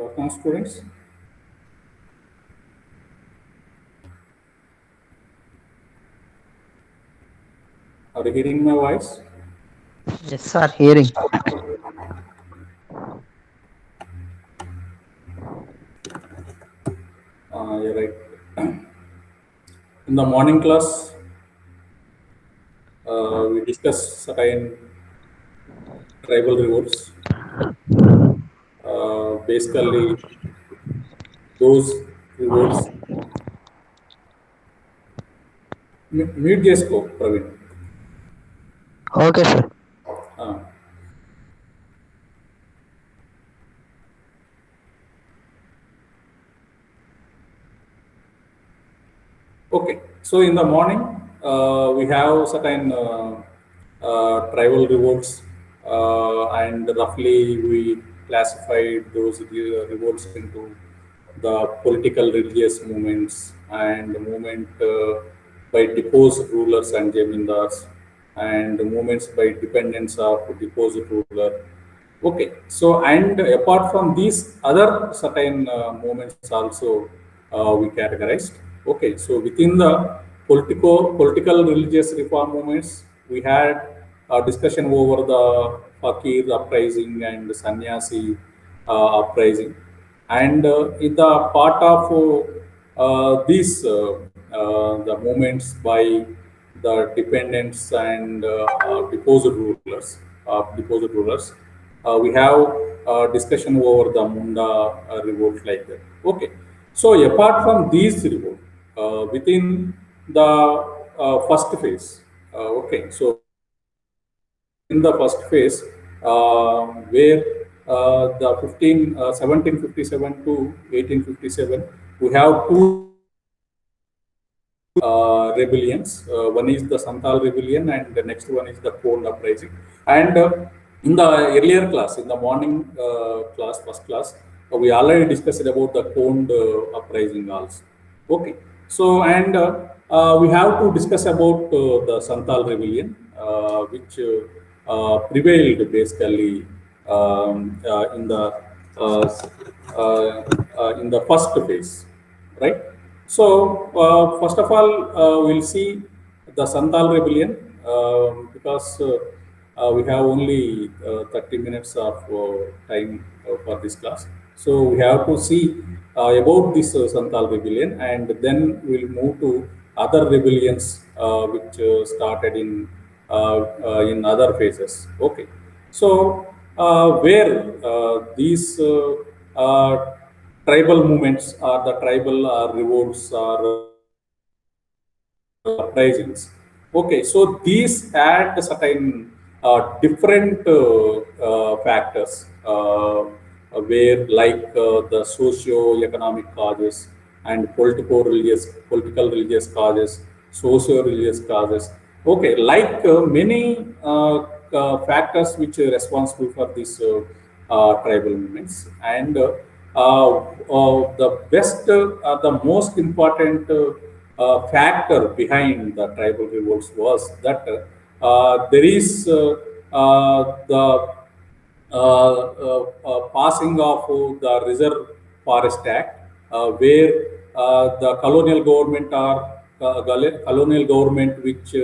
Welcome, students. Are you hearing my voice? Yes, sir. Hearing. You're right. In the morning class, we discuss certain tribal revolts. Basically, those revolts. Mute చేసుకో Praveen. Okay, sir. Uh, Okay, so in the morning, we have certain tribal revolts, and roughly we classified those revolts into the political religious movements and movement by deposed rulers and jamindars, and movements by dependents of deposed ruler. Okay, so and apart from these other certain movements also we categorized. Okay, so within the political religious reform movements, we had a discussion over the fakir uprising and sannyasi uprising, and in the part of these the movements by the dependents and deposed rulers, we have discussion over the Munda revolt like that. Okay, so apart from these revolt, within the first phase, okay, so in the first phase, where the 1757 to 1857, we have two rebellions. One is the Santal rebellion, and the next one is the Pond uprising. And in the earlier class, in the morning class, first class, we already discussed about the Pond uprising also. Okay, so and we have to discuss about the Santal rebellion, which prevailed basically uh, in the first phase, right? So, first of all, we'll see the Santal rebellion, because we have only 30 minutes of time for this class. So, we have to see about this Santal rebellion, and then we'll move to other rebellions which started in other phases. Okay. So, where these tribal movements or the tribal revolts or uprisings. Okay, so these had certain different factors where like the socio-economic causes and political religious causes, socio-religious causes. Okay, like many factors which are responsible for these tribal movements, and the most important factor behind the tribal revolts was that there is the passing of the Reserve Forest Act, where the colonial government which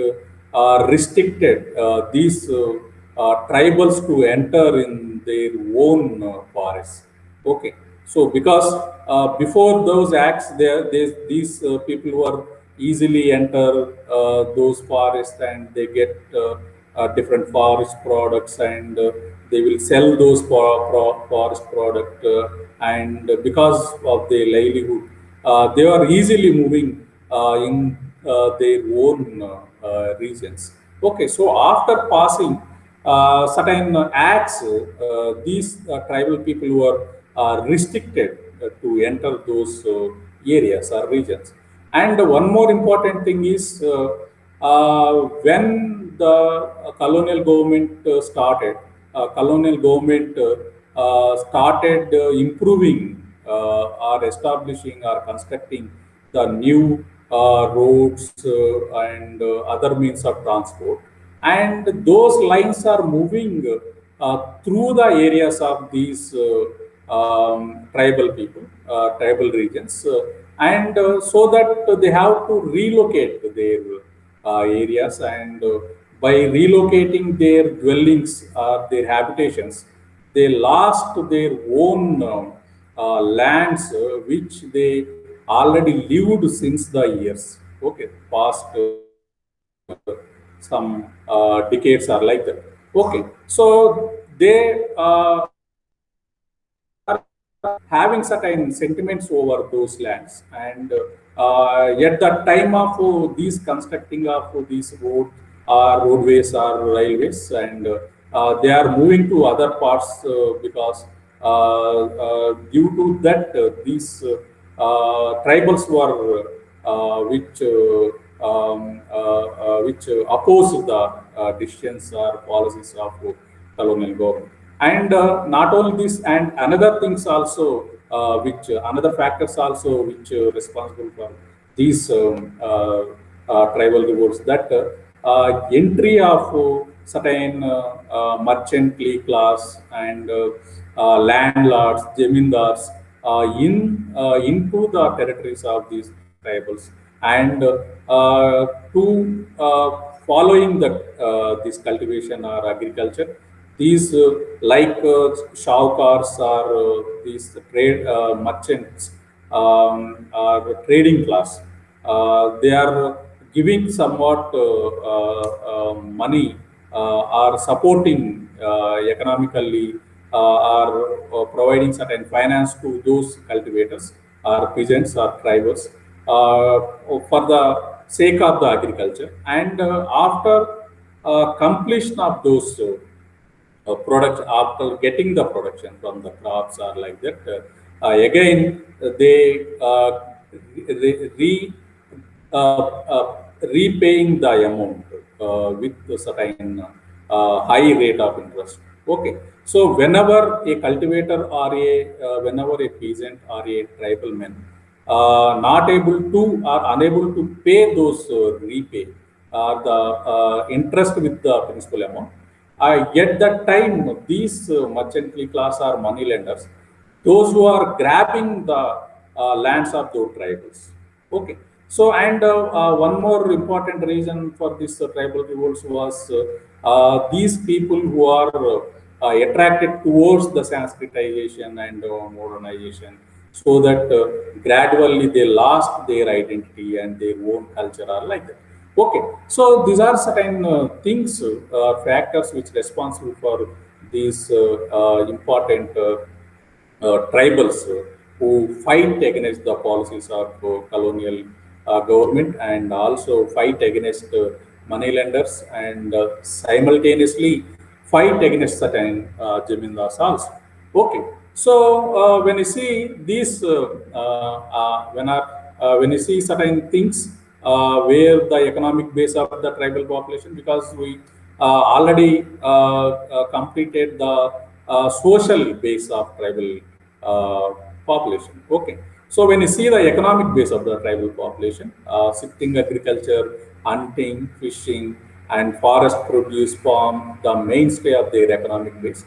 restricted these tribals to enter in their own forests. Okay, so because before those acts, these people were easily enter those forests, and they get different forest products, and they will sell those forest product, and because of their livelihood, they are easily moving in their own regions. Okay, so after passing certain acts, these tribal people were restricted to enter those areas or regions. And one more important thing is when the colonial government colonial government started improving or establishing or constructing the new roads and other means of transport, and those lines are moving through the areas of these tribal people, tribal regions, and so that they have to relocate their areas, and by relocating their dwellings or their habitations, they lost their own lands which they already lived since the years. Okay, past some decades are like that. Okay, so they having certain sentiments over those lands, and at the time of these constructing of these roadways or railways, and they are moving to other parts because due to that tribals were which oppose the decisions or policies of colonial government. And not only this, and another things also, which another factors also which responsible for these tribal revolts, that entry of certain merchantly class and landlords, zemindars into the territories of these tribals, and to following the this cultivation or agriculture, these like shawkars or these trade merchants or trading class, they are giving somewhat money or supporting economically or providing certain finance to those cultivators or peasants or tribals for the sake of the agriculture. And after completion of those products, after getting the production from the crops or like that, again they repaying the amount with a certain high rate of interest. Okay, so whenever a cultivator or whenever a peasant or a tribal man not able to or unable to pay those repay the interest with the principal amount, yet that time, these merchantly class or money lenders, those who are grabbing the lands of those tribals. Okay. So, and one more important reason for this tribal revolts was these people who are attracted towards the Sanskritization and modernization, so that gradually they lost their identity and their own culture are like that. Okay, so these are certain things, factors which responsible for these important tribals who fight against the policies of colonial government, and also fight against money lenders, and simultaneously fight against certain zamindars also. Okay, so when you see these, when you see certain things where the economic base of the tribal population, because we already completed the social base of tribal population. Okay, so when you see the economic base of the tribal population, shifting agriculture, hunting, fishing, and forest produce form the mainstay of their economic base.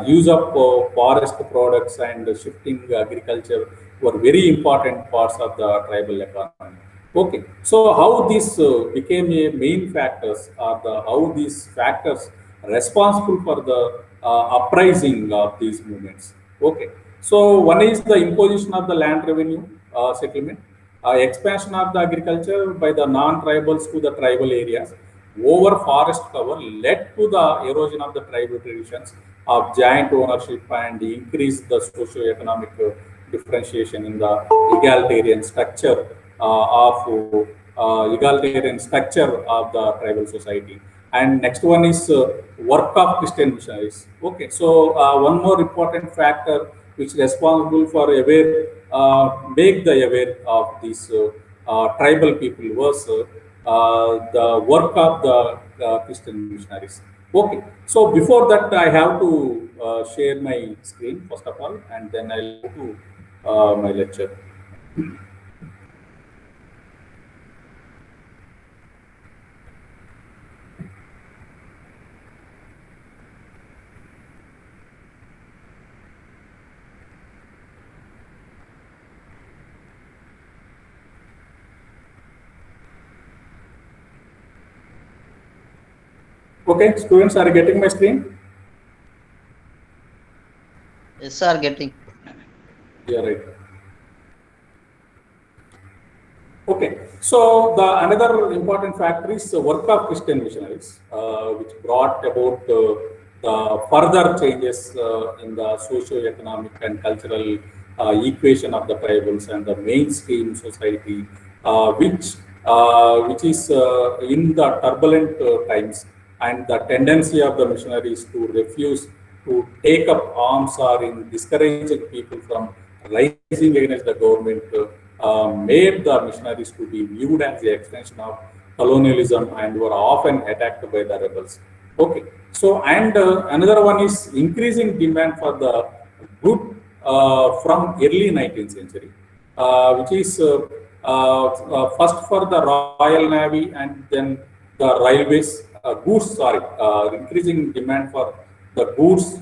Use of forest products and shifting agriculture were very important parts of the tribal economy. Okay, so how this became a main factors, or the how these factors responsible for the uprising of these movements. Okay, so one is the imposition of the land revenue settlement, expansion of the agriculture by the non-tribals to the tribal areas, over forest cover led to the erosion of the tribal traditions of giant ownership, and increase the socio-economic differentiation in the egalitarian structure of the tribal society. And next one is work of Christian missionaries. Okay, so one more important factor which is responsible for make the aware of these tribal people was the work of the Christian missionaries. Okay, so before that, I have to share my screen first of all, and then I'll go to my lecture. Okay, students, are you getting my screen? Yes, sir, getting. Yeah, right. Okay, so the another important factor is the work of Christian missionaries, which brought about the further changes in the socio-economic and cultural equation of the tribals and the mainstream society, which is in the turbulent times, and the tendency of the missionaries to refuse to take up arms or in discouraging people from rising against the government made the missionaries to be viewed as the extension of colonialism and were often attacked by the rebels. Okay, so and another one is increasing demand for the good from early 19th century, which is first for the Royal Navy and then the railways, goods, sorry, increasing demand for the goods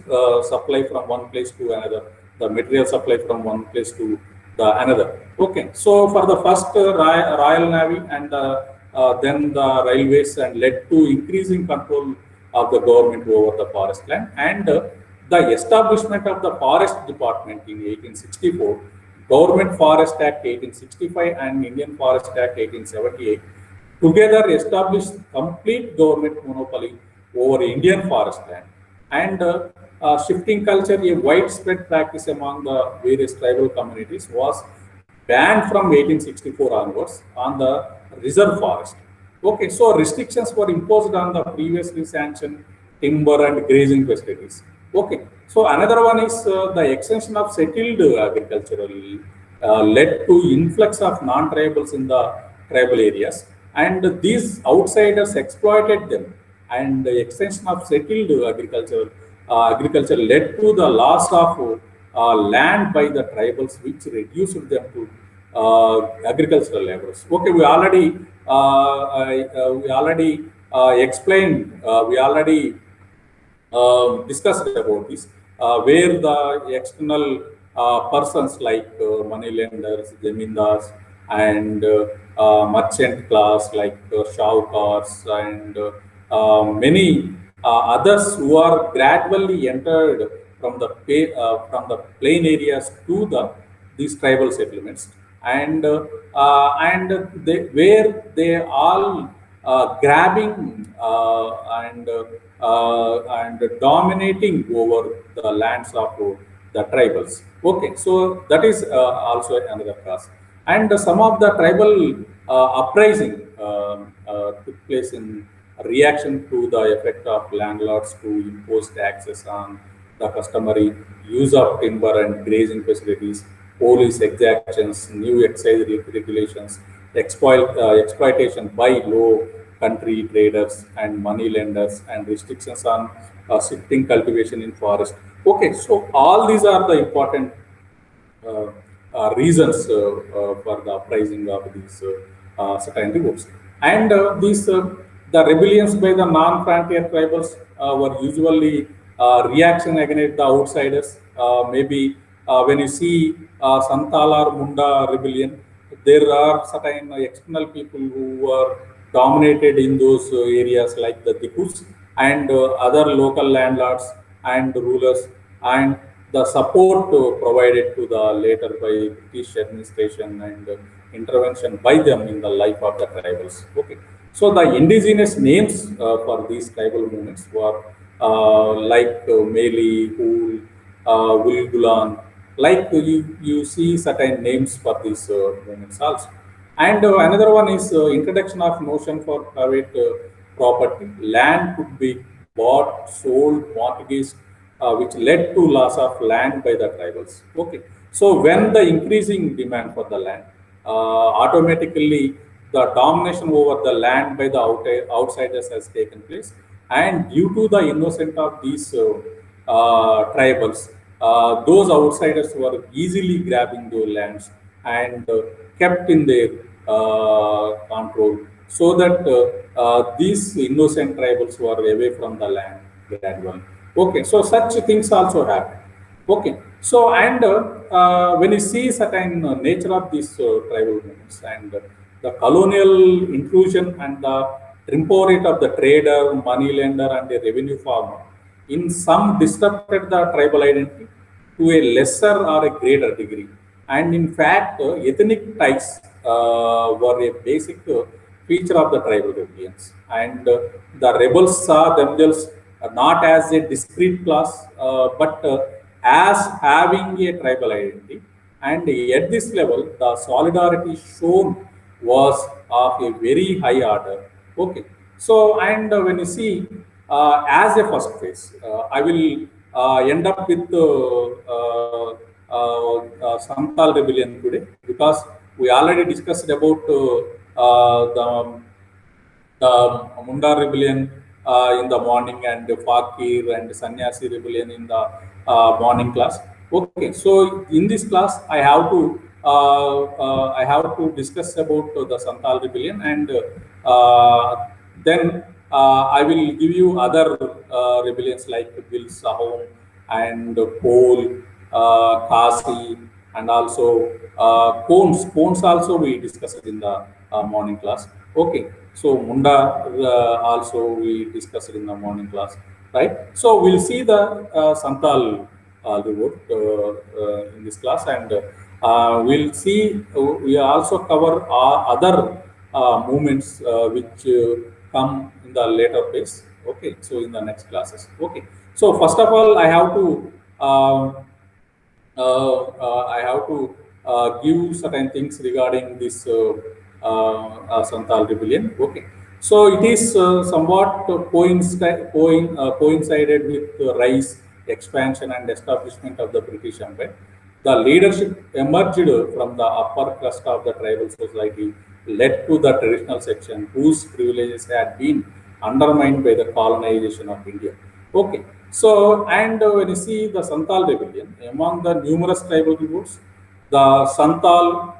supply from one place to another, the material supply from one place to the another. Okay, so for the first Royal Navy and then the railways and led to increasing control of the government over the forest land and the establishment of the forest department in 1864, Government Forest Act 1865 and Indian Forest Act 1878 together established complete government monopoly over Indian forest land and shifting culture, a widespread practice among the various tribal communities, was banned from 1864 onwards on the reserve forest. Okay, so restrictions were imposed on the previously sanctioned timber and grazing facilities. Okay, so another one is the extension of settled agricultural led to influx of non-tribals in the tribal areas, and these outsiders exploited them. And the extension of settled agriculture led to the loss of land by the tribals, which reduced them to agricultural laborers. Okay, we already explained, we already discussed about this, where the external persons like money lenders, zamindars, and merchant class like shahukars and many others who are gradually entered from the plain areas to the these tribal settlements, and where they all grabbing and dominating over the lands of the tribals. Okay, so that is also another cause. And some of the tribal uprising took place in reaction to the effect of landlords to impose taxes on the customary use of timber and grazing facilities, police exactions, new excise regulations, exploitation by low country traders and money lenders, and restrictions on shifting cultivation in forest. Okay, so all these are the important uh, reasons for the uprising of these certain revolts. And the rebellions by the non-frontier tribals were usually reaction against the outsiders. Maybe when you see Santal or Munda rebellion, there are certain external people who were dominated in those areas like the Dikus and other local landlords and rulers, and the support provided to the later by British administration and intervention by them in the life of the tribals. Okay, so the indigenous names for these tribal movements were like Meli, Hul, Wulgulan, like you see certain names for these movements also. And another one is introduction of notion for private property. Land could be bought, sold, mortgaged, which led to loss of land by the tribals. Okay, so when the increasing demand for the land, automatically the domination over the land by the outsiders has taken place, and due to the innocent of these tribals, those outsiders were easily grabbing those lands and kept in their control, so that these innocent tribals were away from the land gradually. Okay, so such things also happen. Okay, so and when you see certain nature of these tribal movements and the colonial intrusion and the temporate of the trader, money lender, and a revenue farmer, in some disrupted the tribal identity to a lesser or a greater degree. And in fact, ethnic ties were a basic feature of the tribal rebellions. And the rebels saw themselves not as a discrete class, but as having a tribal identity. And at this level, the solidarity shown was of a very high order. Okay. So, and when you see, as a first phase, I will end up with Santal rebellion today, because we already discussed about the Munda rebellion in the morning, and the Fakir and Sannyasi rebellion in the morning class. Okay, so in this class, I have to discuss about the Santal rebellion, and then I will give you other rebellions like Bil Sahom and Pol, Kasi, and also Cones. Cones also we discussed in the morning class. Okay, so Munda also we discussed in the morning class, right? So we'll see the Santal reward in this class, and we'll see. We also cover other movements which come in the later phase. Okay, so in the next classes. Okay, so first of all, I have to give certain things regarding this Santal rebellion. Okay, so it is somewhat coincided with the rise, expansion, and establishment of the British Empire. The leadership emerged from the upper crust of the tribal society, led to the traditional section whose privileges had been undermined by the colonization of India. Okay, so and when you see the Santal rebellion, among the numerous tribal revolts, the Santal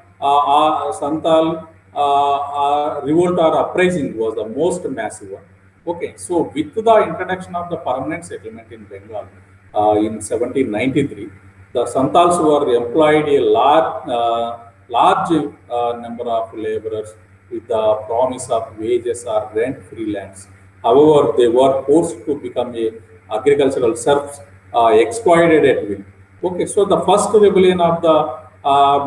revolt or uprising was the most massive one. Okay, so with the introduction of the permanent settlement in Bengal in 1793, the Santals were employed a large number of laborers with the promise of wages or rent-free lands. However, they were forced to become a agricultural serfs, exploited at will. Okay, so the first rebellion of the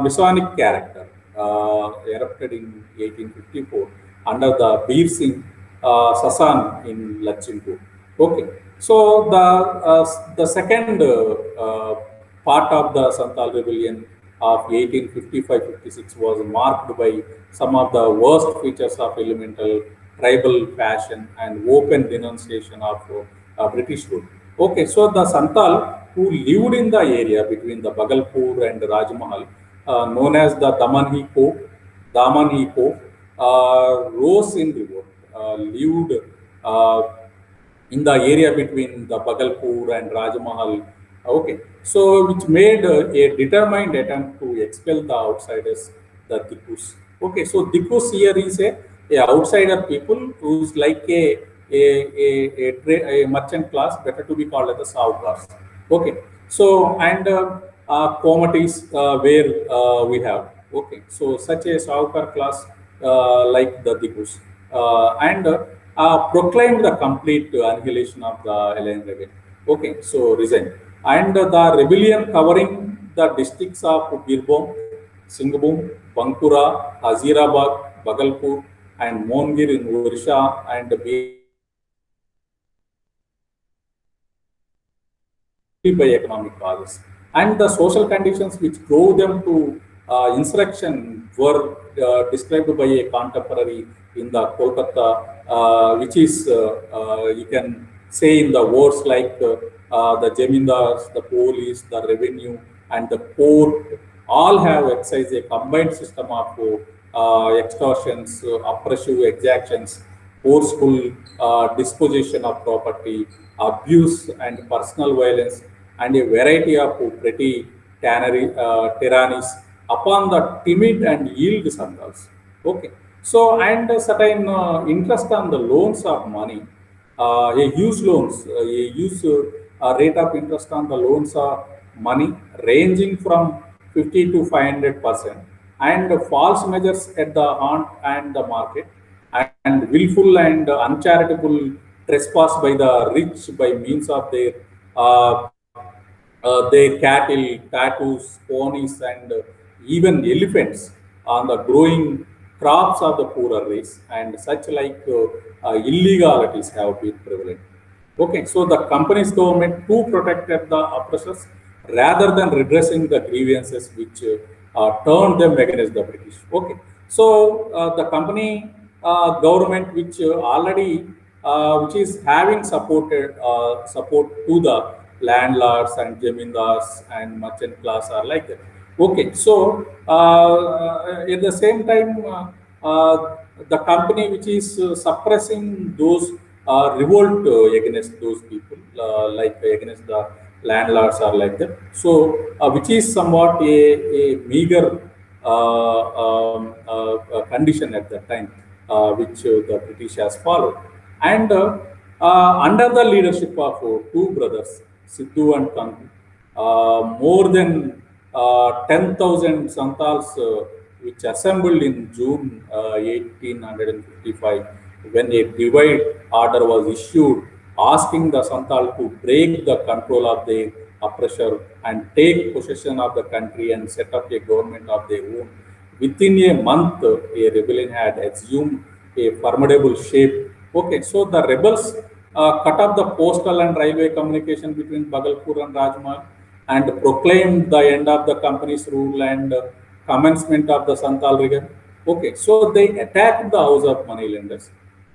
Masonic character erupted in 1854 under the Bir Singh Sasan in Lachipur. Okay, so the second part of the Santal rebellion of 1855-56 was marked by some of the worst features of elemental tribal fashion and open denunciation of British rule. Okay, so the Santal who lived in the area between the Bhagalpur and Rajmahal, known as the Daman Ko, rose in revolt, lived in the area between the Bhagalpur and Rajmahal. Okay, so which made a determined attempt to expel the outsiders, the Dikus. Okay, so Dikus here is a outsider people who's like a merchant class, better to be called as the Saukars. Okay, so and Komatis where we have. Okay, so such a Saukar class like the Dikus, and proclaimed the complete annihilation of the alien rebellion. Okay, so resign. And the rebellion covering the districts of Birbhum, Singhbhum, Bankura, Hazirabad, Bhagalpur, and Mongir in Odisha, and by economic causes. And the social conditions which drove them to insurrection were described by a contemporary in the Kolkata, which is, you can say in the words like the Jamindars, the police, the revenue, and the court all have exercised a combined system of extortions, oppressive exactions, forceful disposition of property, abuse and personal violence, and a variety of petty tyrannies upon the timid and yield Santals. Okay. So, and a certain interest on the loans of money, a huge loans, a huge rate of interest on the loans of money ranging from 50 to 500%, and false measures at the hunt and the market, willful and uncharitable trespass by the rich by means of uh, their cattle, tattoos, ponies, and even elephants on the growing crops of the poorer race, and such illegalities have been prevalent. Okay, so the company's government too protected the oppressors rather than redressing the grievances which turned them against the British. Okay, so the company government which already which is having support to the landlords and jamindars and merchant class are like that. Okay, so at the same time, the company which is suppressing those revolt against those people, like against the landlords are like that. So, which is somewhat a meager condition at that time, which the British has followed. And under the leadership of two brothers, Sidhu and Kanhu, more than 10,000 Santals which assembled in June 1855 when a divide order was issued asking the Santal to break the control of their oppressor and take possession of the country and set up a government of their own. Within a month, a rebellion had assumed a formidable shape. Okay, so the rebels cut off the postal and railway communication between Bhagalpur and Rajmahal and proclaimed the end of the company's rule and commencement of the Santal rigor. Okay, so they attacked the house of moneylenders,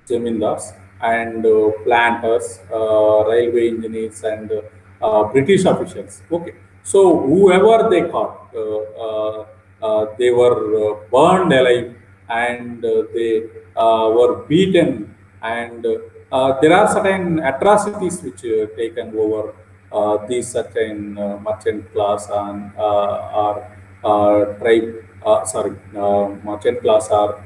zamindars, and planters, railway engineers, and British officials. Okay, so whoever they caught, they were burned alive and they were beaten, and there are certain atrocities which taken over these certain merchant class and or tribe, merchant class or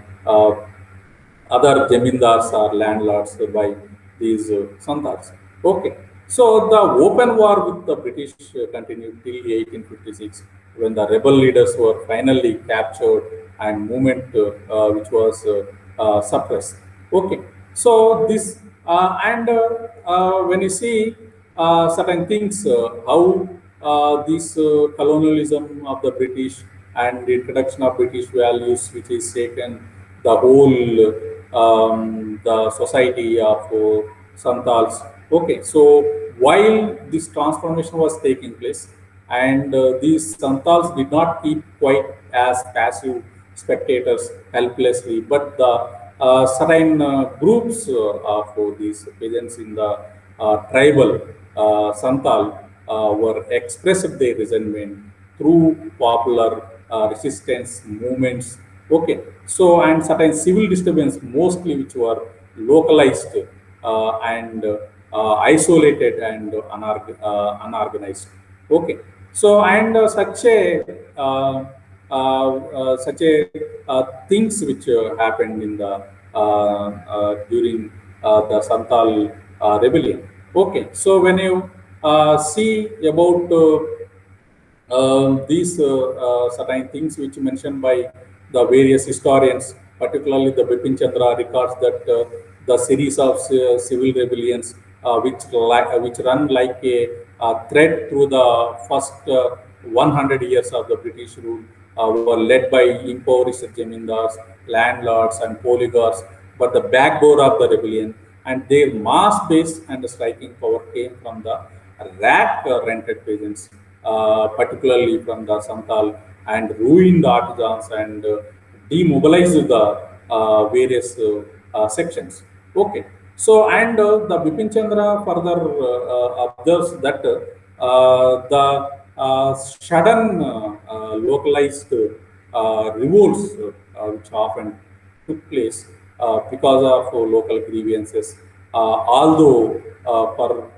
other jamindars or landlords by these santars. Okay, so the open war with the British continued till 1856 when the rebel leaders were finally captured and movement which was suppressed. Okay, so this and when you see certain things, how this colonialism of the British and the introduction of British values, which is taken the whole the society of Santals. Okay, so while this transformation was taking place, and these Santals did not keep quite as passive spectators helplessly, but the certain groups of these peasants in the tribal Santal were expressed their resentment through popular resistance movements. Okay, so and certain civil disturbance mostly which were localized and isolated and unorganized. Okay, so and such a things which happened in the during the Santal rebellion. Okay, so when you see about these certain things which mentioned by the various historians, particularly the Bipin Chandra records that the series of civil rebellions which run like a thread through the first 100 years of the British rule were led by impoverished zamindars, landlords, and oligarchs. But the backbone of the rebellion and their mass base and striking power came from the rat rented peasants, particularly from the Santal, and ruined the artisans and demobilized the various sections. Okay. So, and the Bipin Chandra further observes that the sudden localized revolts which often took place because of local grievances. Although for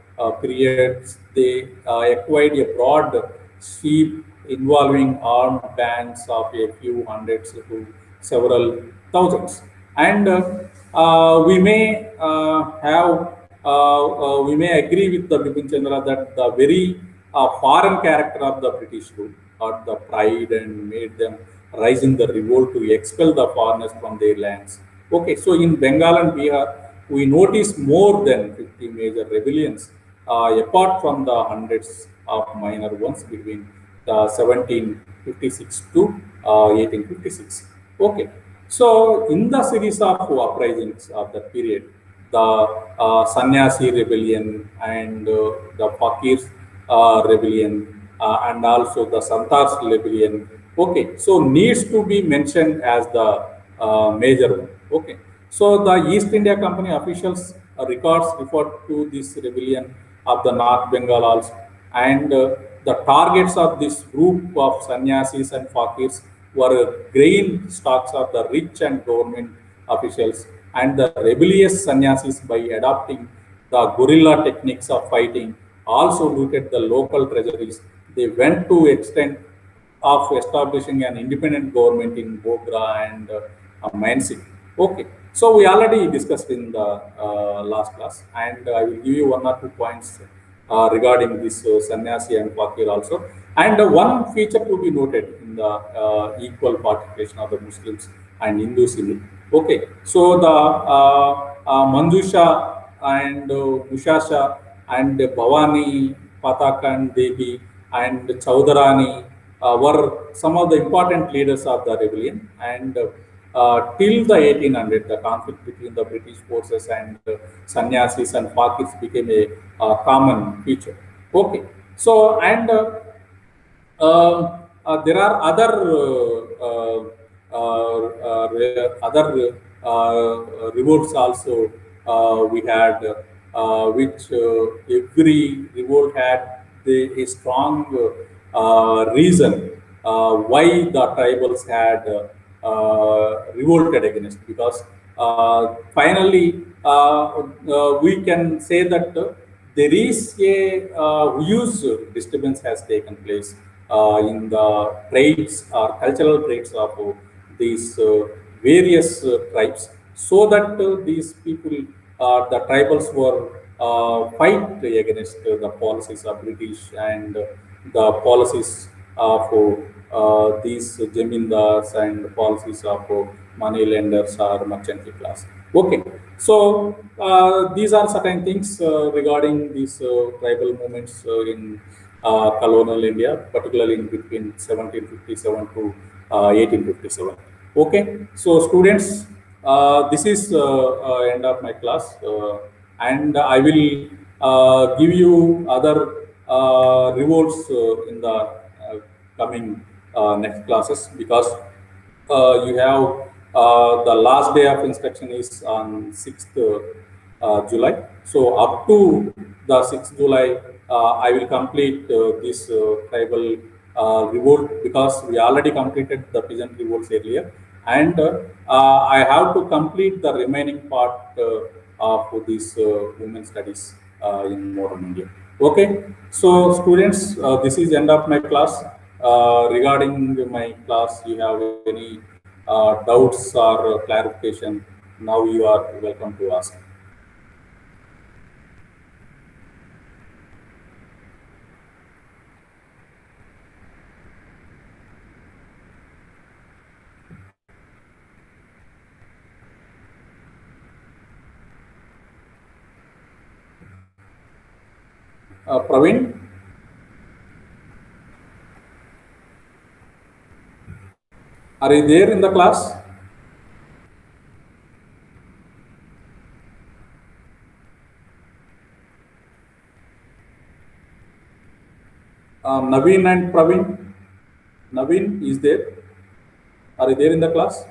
periods they acquired a broad sweep involving armed bands of a few hundreds to several thousands. And we may agree with the Bipin Chandra that the very foreign character of the British rule got the pride and made them rise in the revolt to expel the foreigners from their lands. Okay, so in Bengal and Bihar, we notice more than 50 major rebellions, apart from the hundreds of minor ones between the 1756 to 1856. Okay, so in the series of uprisings of that period, the Sannyasi rebellion and the Fakirs rebellion and also the Santars rebellion. Okay, so needs to be mentioned as the major one. Okay, so the East India Company officials records refer to this rebellion of the North Bengal also, and the targets of this group of sannyasis and fakirs were grain stocks of the rich and government officials, and the rebellious sannyasis, by adopting the guerrilla techniques of fighting, also looted the local treasuries. They went to extent of establishing an independent government in Bogra and Mansingh. Okay, so we already discussed in the last class, and I will give you one or two points regarding this sannyasi and fakir also. And one feature to be noted in the equal participation of the Muslims and Hindus in it. Okay, so the Manjusha and Mushasha and Bhavani, Patakan Devi and Chaudarani were some of the important leaders of the rebellion. And till the 1800, the conflict between the British forces and sannyasis and fakirs became a common feature. Okay, so and there are other other revolts also we had, which every revolt had a strong reason why the tribals had revolted against, because finally we can say that there is a huge disturbance has taken place in the traits or cultural traits of these various tribes, so that these people, the tribals, were fight against the policies of British and the policies of these Jamindars and policies of money lenders or merchant class. Okay, so these are certain things regarding these tribal movements in colonial India, particularly in between 1757 to 1857. Okay, so students, this is end of my class, and I will give you other rewards in the coming next classes, because you have the last day of instruction is on 6th July. So up to the 6th July, I will complete this tribal revolt, because we already completed the peasant revolts earlier, and I have to complete the remaining part of this women studies in modern India. Okay, so students, this is end of my class. Regarding my class, you have any doubts or clarification, now you are welcome to ask. Praveen, are you there in the class? Naveen and Praveen. Naveen is there. Are you there in the class?